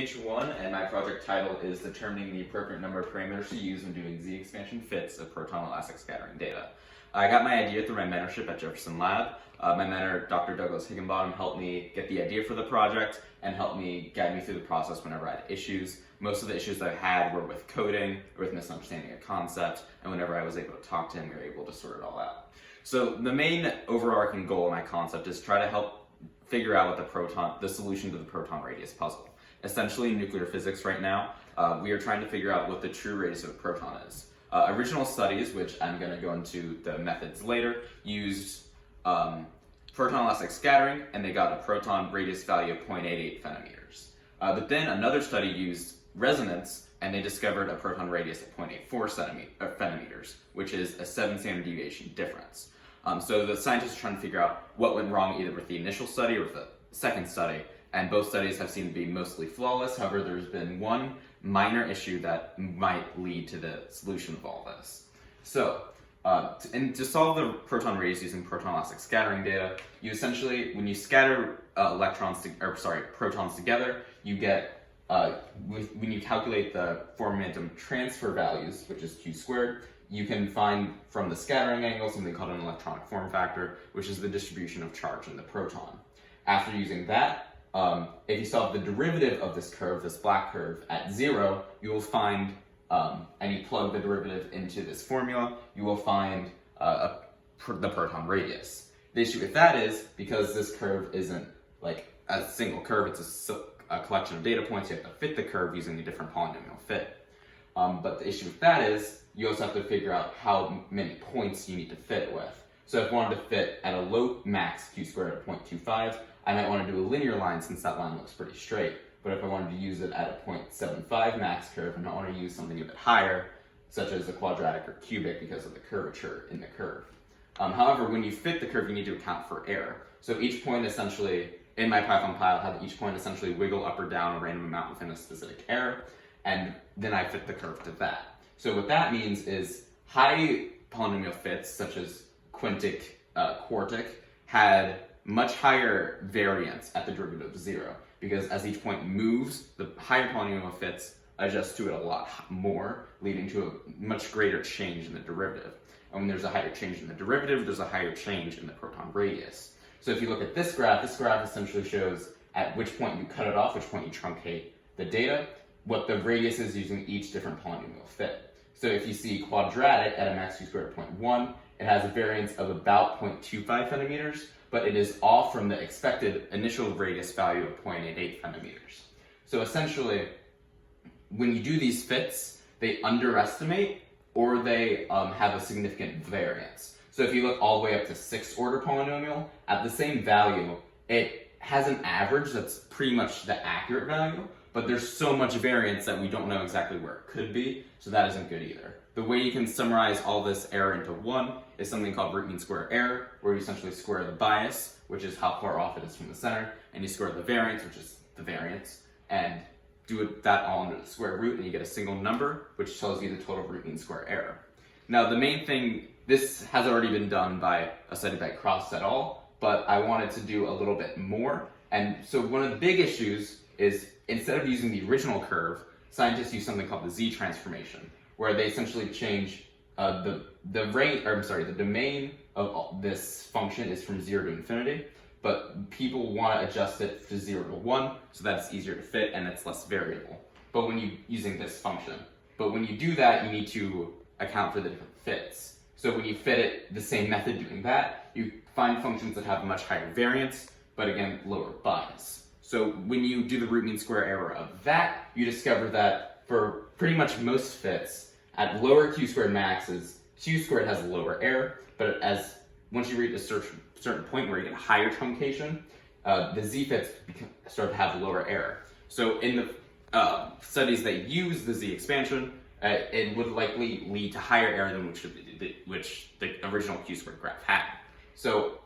SPH-1, and my project title is determining the appropriate number of parameters to use when doing Z-expansion fits of proton elastic scattering data. I got my idea through my mentorship at Jefferson Lab. My mentor, Dr. Douglas Higginbottom, helped me get the idea for the project and helped me guide me through the process whenever I had issues. Most of the issues that I had were with coding or with misunderstanding a concept, and whenever I was able to talk to him, we were able to sort it all out. So the main overarching goal of my concept is try to help figure out what the solution to the proton radius puzzle. Essentially, in nuclear physics right now, we are trying to figure out what the true radius of a proton is. Original studies, which I'm going to go into the methods later, used proton elastic scattering, and they got a proton radius value of 0.88 centimeters. But then another study used resonance, and they discovered a proton radius of 0.84 centimeters, which is a 7 standard deviation difference. So the scientists are trying to figure out what went wrong either with the initial study or with the second study, and both studies have seemed to be mostly flawless. However, there's been one minor issue that might lead to the solution of all this. So, to solve the proton radius using proton elastic scattering data, you essentially, when you scatter protons together, you get, when you calculate the momentum transfer values, which is q squared, you can find from the scattering angle something called an electronic form factor, which is the distribution of charge in the proton. After using that, if you solve the derivative of this curve, this black curve, at 0, you will find, and you plug the derivative into this formula, you will find the proton radius. The issue with that is, because this curve isn't like a single curve, it's a collection of data points, you have to fit the curve using a different polynomial fit. But the issue with that is, you also have to figure out how many points you need to fit it with. So if I wanted to fit at a low max q squared of 0.25, I might want to do a linear line since that line looks pretty straight. But if I wanted to use it at a 0.75 max curve, and I want to use something a bit higher, such as a quadratic or cubic because of the curvature in the curve. However, when you fit the curve, you need to account for error. So each point essentially, in my Python file, I have each point essentially wiggle up or down a random amount within a specific error, and then I fit the curve to that. So what that means is high polynomial fits, such as quintic, quartic, had much higher variance at the derivative of 0, because as each point moves, the higher polynomial fits adjust to it a lot more, leading to a much greater change in the derivative. And when there's a higher change in the derivative, there's a higher change in the proton radius. So if you look at this graph essentially shows at which point you cut it off, which point you truncate the data, what the radius is using each different polynomial fit. So if you see quadratic at a max q squared of 0.1, it has a variance of about 0.25 centimeters, but it is off from the expected initial radius value of 0.88 centimeters. So essentially, when you do these fits, they underestimate or they have a significant variance. So if you look all the way up to 6th order polynomial, at the same value, it has an average that's pretty much the accurate value, but there's so much variance that we don't know exactly where it could be, so that isn't good either. The way you can summarize all this error into one is something called root mean square error, where you essentially square the bias, which is how far off it is from the center, and you square the variance, which is the variance, and do that all under the square root, and you get a single number, which tells you the total root mean square error. Now, the main thing, this has already been done by a study by Cross et al., but I wanted to do a little bit more, and so one of the big issues is instead of using the original curve, scientists use something called the Z transformation, where they essentially change the domain of this function is from 0 to infinity, but people want to adjust it to 0 to 1 so that it's easier to fit and it's less variable. But when you using this function, but when you do that, you need to account for the different fits. So when you fit it the same method doing that, you find functions that have much higher variance, but again, lower bias. So when you do the root mean square error of that, you discover that for pretty much most fits, at lower q squared maxes, q squared has lower error, but once you reach a certain point where you get higher truncation, the z fits start to have lower error. So in the studies that use the z expansion, it would likely lead to higher error than which the original q squared graph had. So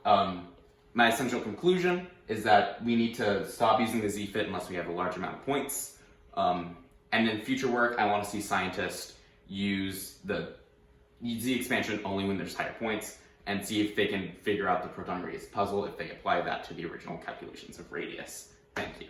my essential conclusion is that we need to stop using the z-fit unless we have a large amount of points. And in future work, I want to see scientists use the z expansion only when there's higher points and see if they can figure out the proton radius puzzle if they apply that to the original calculations of radius. Thank you.